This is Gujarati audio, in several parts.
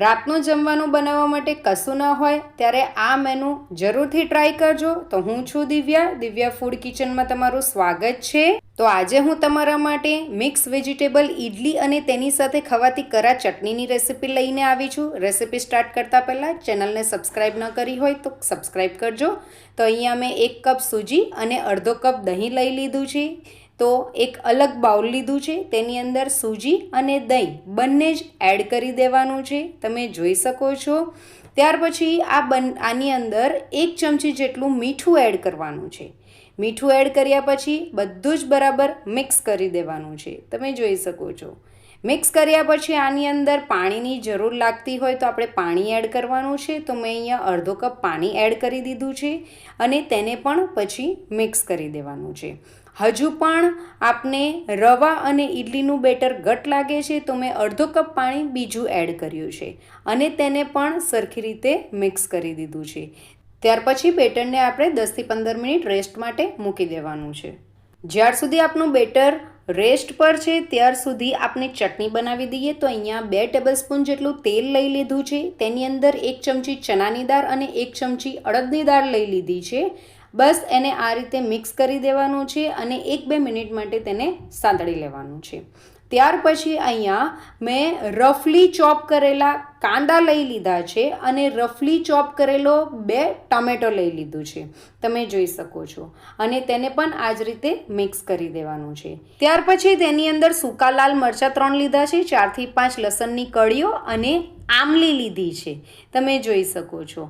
રાતનું જમવાનું બનાવવા માટે કશું ન હોય ત્યારે આ મેનુ જરૂરથી ટ્રાય કરજો. તો હું છું દિવ્યા ફૂડ કિચનમાં તમારું સ્વાગત છે. તો આજે હું તમારા માટે મિક્સ વેજીટેબલ ઇડલી અને તેની સાથે ખવાતી કરા ચટણીની રેસીપી લઈને આવી છું. રેસીપી સ્ટાર્ટ કરતાં પહેલાં ચેનલને સબસ્ક્રાઈબ ન કરી હોય તો સબસ્ક્રાઈબ કરજો. તો અહીંયા મેં 1 કપ સૂજી અને અડધો કપ દહીં લઈ લીધું છે. તો એક અલગ બાઉલ લીધું છે, તેની અંદર સૂજી અને દહીં બંને જ એડ કરી દેવાનું છે, તમે જોઈ શકો છો. ત્યાર પછી આની અંદર 1 ચમચી જેટલું મીઠું એડ કરવાનું છે. મીઠું એડ કર્યા પછી બધું જ બરાબર મિક્સ કરી દેવાનું છે, તમે જોઈ શકો છો. મિક્સ કર્યા પછી આની અંદર પાણીની જરૂર લાગતી હોય તો આપણે પાણી એડ કરવાનું છે. તો મેં અહીંયા અડધો કપ પાણી એડ કરી દીધું છે અને તેને પણ પછી મિક્સ કરી દેવાનું છે. હજુ પણ આપને રવા અને ઇડલીનું બેટર ઘટ લાગે છે તો મેં અડધો કપ પાણી બીજું એડ કર્યું છે અને તેને પણ સરખી રીતે મિક્સ કરી દીધું છે. ત્યાર પછી બેટરને આપણે 10થી 15 મિનિટ રેસ્ટ માટે મૂકી દેવાનું છે. જ્યાર સુધી આપનું બેટર રેસ્ટ પર છે ત્યાર સુધી આપણે ચટણી બનાવી દઈએ. તો અહીંયા 2 ટેબલસ્પૂન જેટલું તેલ લઈ લીધું છે, તેની અંદર 1 ચમચી ચણાની દાળ અને 1 ચમચી અડદની દાળ લઈ લીધી છે. બસ એને આ રીતે મિક્સ કરી દેવાનું છે અને 1-2 મિનિટ માટે તેને સાંતળી લેવાનું છે. ત્યાર પછી અહીંયા મેં રફલી ચોપ કરેલા કાંદા લઈ લીધા છે અને રફલી ચોપ કરેલો 2 ટામેટો લઈ લીધું છે, તમે જોઈ શકો છો. અને તેને પણ આ જ રીતે મિક્સ કરી દેવાનું છે. ત્યાર પછી તેની અંદર સૂકા લાલ મરચાં 3 લીધા છે, 4 થી 5 લસણની કળીઓ અને આમલી લીધી છે, તમે જોઈ શકો છો.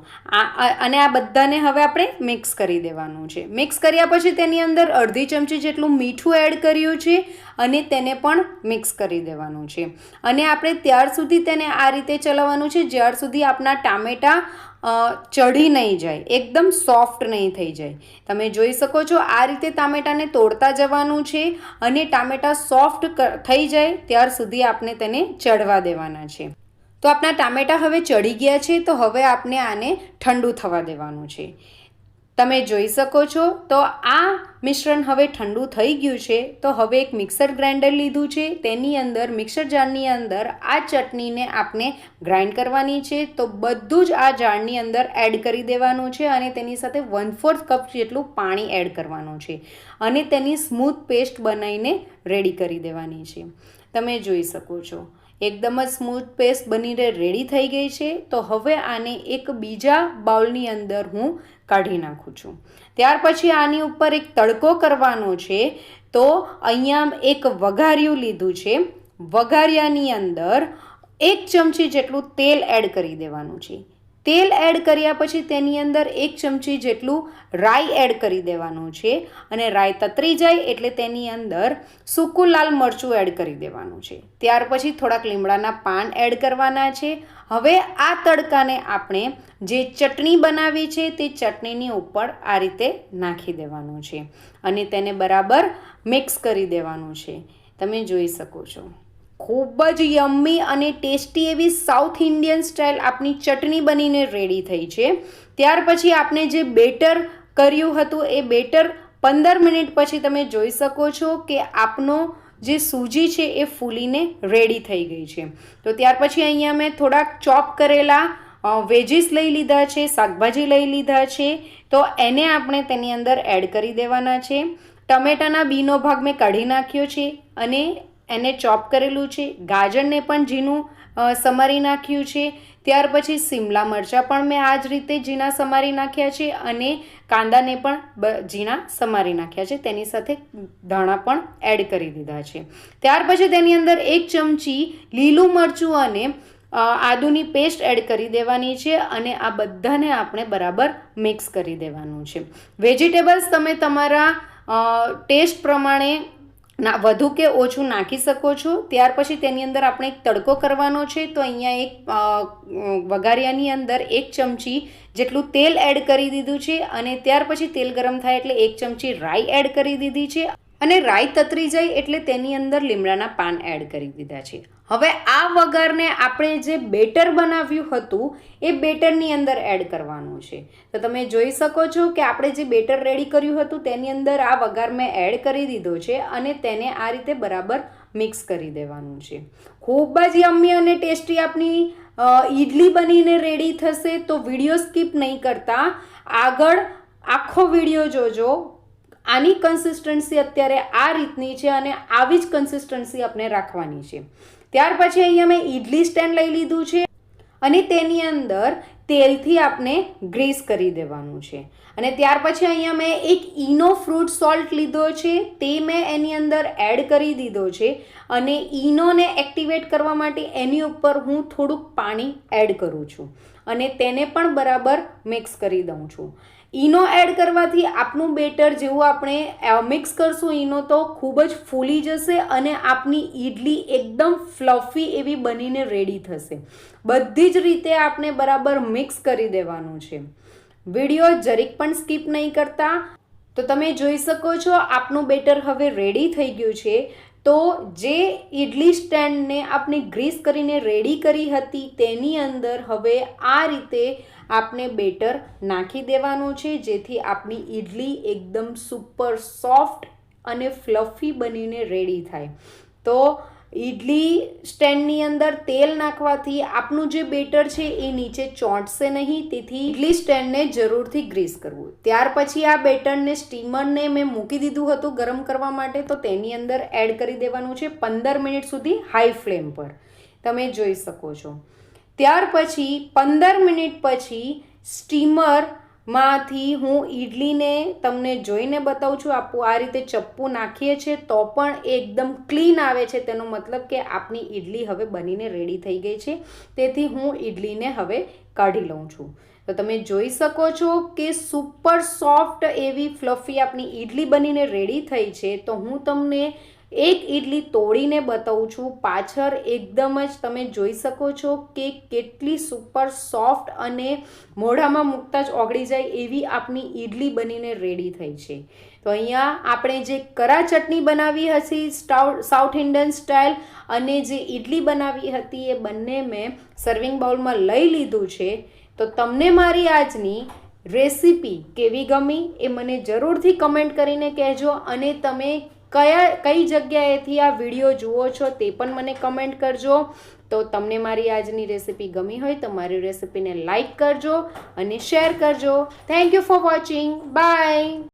અને આ બધાને હવે આપણે મિક્સ કરી દેવાનું છે. મિક્સ કર્યા પછી તેની અંદર અડધી ચમચી જેટલું મીઠું એડ કર્યું છે અને તેને પણ મિક્સ કરી દેવાનું છે. અને આપણે ત્યાર સુધી તેને આ રીતે ચલાવવાનું છે જ્યાર સુધી આપણા ટામેટાં ચઢી નહીં જાય, એકદમ સોફ્ટ નહીં થઈ જાય. તમે જોઈ શકો છો આ રીતે ટામેટાને તોડતા જવાનું છે અને ટામેટાં સોફ્ટ થઈ જાય ત્યાર સુધી આપણે તેને ચડવા દેવાના છે. તો આપણા ટામેટાં હવે ચડી ગયા છે તો હવે આપણે આને ઠંડુ થવા દેવાનું છે, તમે જોઈ શકો છો. તો આ મિશ્રણ હવે ઠંડુ થઈ ગયું છે તો હવે એક મિક્સર ગ્રાઇન્ડર લીધું છે, તેની અંદર મિક્સર જારની અંદર આ ચટણીને આપણે ગ્રાઇન્ડ કરવાની છે. તો બધું જ આ જારની અંદર એડ કરી દેવાનું છે અને તેની સાથે 1/4 કપ જેટલું પાણી એડ કરવાનું છે અને તેની સ્મૂથ પેસ્ટ બનાવીને રેડી કરી દેવાની છે, તમે જોઈ શકો છો. એકદમ જ સ્મૂથ પેસ્ટ બનીને રેડી થઈ ગઈ છે. તો હવે આને એક બીજા બાઉલની અંદર હું કાઢી નાખું છું. ત્યાર પછી આની ઉપર એક તડકો કરવાનો છે. તો અહીંયા એક વઘારિયું લીધું છે, વઘારિયાની અંદર 1 ચમચી જેટલું તેલ એડ કરી દેવાનું છે. તેલ એડ કર્યા પછી તેની અંદર 1 ચમચી જેટલું રાઈ એડ કરી દેવાનું છે અને રાઈ તતરી જાય એટલે તેની અંદર સૂકું લાલ મરચું એડ કરી દેવાનું છે. ત્યાર પછી થોડાક લીમડાના પાન એડ કરવાના છે. હવે આ તડકાને આપણે જે ચટણી બનાવી છે તે ચટણીની ઉપર આ રીતે નાખી દેવાનું છે અને તેને બરાબર મિક્સ કરી દેવાનું છે, તમે જોઈ શકો છો. ખૂબ જ યમ્મી અને ટેસ્ટી એવી સાઉથ ઇન્ડિયન સ્ટાઇલ આપણી ચટણી બનીને રેડી થઈ છે. ત્યાર પછી આપણે જે બેટર કર્યું હતું એ બેટર 15 મિનિટ પછી તમે જોઈ શકો છો કે આપનો જે સૂજી છે એ ફૂલીને રેડી થઈ ગઈ છે. તો ત્યાર પછી અહીંયા મેં થોડાક ચોપ કરેલા વેજીસ લઈ લીધા છે, શાકભાજી લઈ લીધા છે, તો એને આપણે તેની અંદર એડ કરી દેવાના છે. ટમેટાના બીનો ભાગ મેં કાઢી નાખ્યો છે અને એને ચોપ કરેલું છે. ગાજરને પણ ઝીણું સમારી નાખ્યું છે. ત્યાર પછી શિમલા મરચાં પણ મેં આ જ રીતે ઝીણા સમારી નાખ્યા છે અને કાંદાને પણ ઝીણા સમારી નાખ્યા છે, તેની સાથે ધાણા પણ એડ કરી દીધા છે. ત્યાર પછી તેની અંદર 1 ચમચી લીલું મરચું અને આદુની પેસ્ટ એડ કરી દેવાની છે અને આ બધાને આપણે બરાબર મિક્સ કરી દેવાનું છે. વેજીટેબલ્સ તમે તમારા ટેસ્ટ પ્રમાણે વધુ કે ઓછું નાખી શકો છો. ત્યાર પછી તેની અંદર આપણે એક તડકો કરવાનો છે. તો અહીંયા એક વઘારિયાની અંદર 1 ચમચી જેટલું તેલ એડ કરી દીધું છે અને ત્યાર પછી તેલ ગરમ થાય એટલે 1 ચમચી રાઈ એડ કરી દીધી છે અને રાઈ તતરી જાય એટલે તેની અંદર લીમડાના પાન એડ કરી દીધા છે. હવે આ વઘારને આપણે જે બેટર બનાવ્યું હતું એ બેટરની અંદર એડ કરવાનું છે. તો તમે જોઈ શકો છો કે આપણે જે બેટર રેડી કર્યું હતું તેની અંદર આ વઘાર મેં એડ કરી દીધો છે અને તેને આ રીતે બરાબર મિક્સ કરી દેવાનું છે. ખૂબ જ યમ્મી અને ટેસ્ટી આપણી ઈડલી બનીને રેડી થશે. તો વિડીયો સ્કીપ નહીં કરતા, આગળ આખો વિડીયો જોજો. આની કન્સિસ્ટન્સી અત્યારે આ રીતની છે અને આવી જ કન્સિસ્ટન્સી આપણે રાખવાની છે. ત્યાર પછી અહીંયા મેં ઈડલી સ્ટેન્ડ લઈ લીધું છે અને તેની અંદર તેલથી આપણે ગ્રીસ કરી દેવાનું છે. અને ત્યાર પછી અહીંયા મેં એક ઈનો ફ્રૂટ સોલ્ટ લીધો છે, તે મેં એની અંદર એડ કરી દીધો છે. અને ઈનોને એક્ટિવેટ કરવા માટે એની ઉપર હું થોડુંક પાણી એડ કરું છું અને તેને પણ બરાબર મિક્સ કરી દઉં છું. ઈનો એડ કરવાથી આપણું બેટર જેવું આપણે મિક્સ કરશું ઈનો તો ખૂબ જ ફૂલી જશે અને આપની ઈડલી એકદમ ફ્લફી એવી બનીને રેડી થશે. બધી જ રીતે આપણે બરાબર મિક્સ કરી દેવાનું છે. વિડીયો જરીક પણ સ્કીપ નહીં કરતા. તો તમે જોઈ શકો છો આપનું બેટર હવે રેડી થઈ ગયું છે. તો જે ઈડલી સ્ટેન્ડને આપણે ગ્રીસ કરીને રેડી કરી હતી તેની અંદર હવે આ રીતે આપણે બેટર નાખી દેવાનું છે, જેથી આપણી ઈડલી એકદમ સુપર સોફ્ટ અને ફ્લફી બનીને રેડી થાય. તો ઈડલી સ્ટેન્ડની અંદર તેલ નાખવાથી આપણું જે બેટર છે એ નીચે ચોંટશે નહીં, તેથી ઈડલી સ્ટેન્ડને જરૂરથી ગ્રીસ કરવું. ત્યાર પછી આ બેટરને સ્ટીમરને મેં મૂકી દીધું હતું ગરમ કરવા માટે, તો તેની અંદર એડ કરી દેવાનું છે 15 મિનિટ સુધી હાઈ ફ્લેમ પર. તમે જોઈ શકો છો. ત્યાર પછી 15 મિનિટ પછી સ્ટીમરમાંથી હું ઈડલીને તમને જોઈને બતાવું છું. આપણું આ રીતે ચપ્પુ નાખીએ છીએ તો પણ એકદમ ક્લીન આવે છે, તેનો મતલબ કે આપણી ઈડલી હવે બનીને રેડી થઈ ગઈ છે. તેથી હું ઈડલીને હવે કાઢી લઉં છું. તો તમે જોઈ શકો છો કે સુપર સોફ્ટ એવી ફ્લફી આપણી ઈડલી બનીને રેડી થઈ છે. તો હું તમને એક ઈડલી તોડીને બતાવું છું. પાછળ એકદમ જ તમે જોઈ શકો છો કે કેટલી સુપર સોફ્ટ અને મોઢામાં મૂકતા જ ઓગળી જાય એવી આપણી ઈડલી બનીને રેડી થઈ છે. તો અહીંયા આપણે જે કરા ચટણી બનાવી હતી સાઉથ ઇન્ડિયન સ્ટાઇલ અને જે ઈડલી બનાવી હતી એ બંને મેં સર્વિંગ બાઉલમાં લઈ લીધું છે. તો તમને મારી આજની રેસીપી કેવી ગમી એ મને જરૂરથી કમેન્ટ કરીને કહેજો. અને તમે કઈ જગ્યાએથી આ વિડીયો જુઓ છો તે પણ મને કમેન્ટ કરજો. તો તમને મારી આજની રેસીપી ગમી હોય તો મારી રેસીપીને લાઈક કરજો અને શેર કરજો. Thank you for watching. By.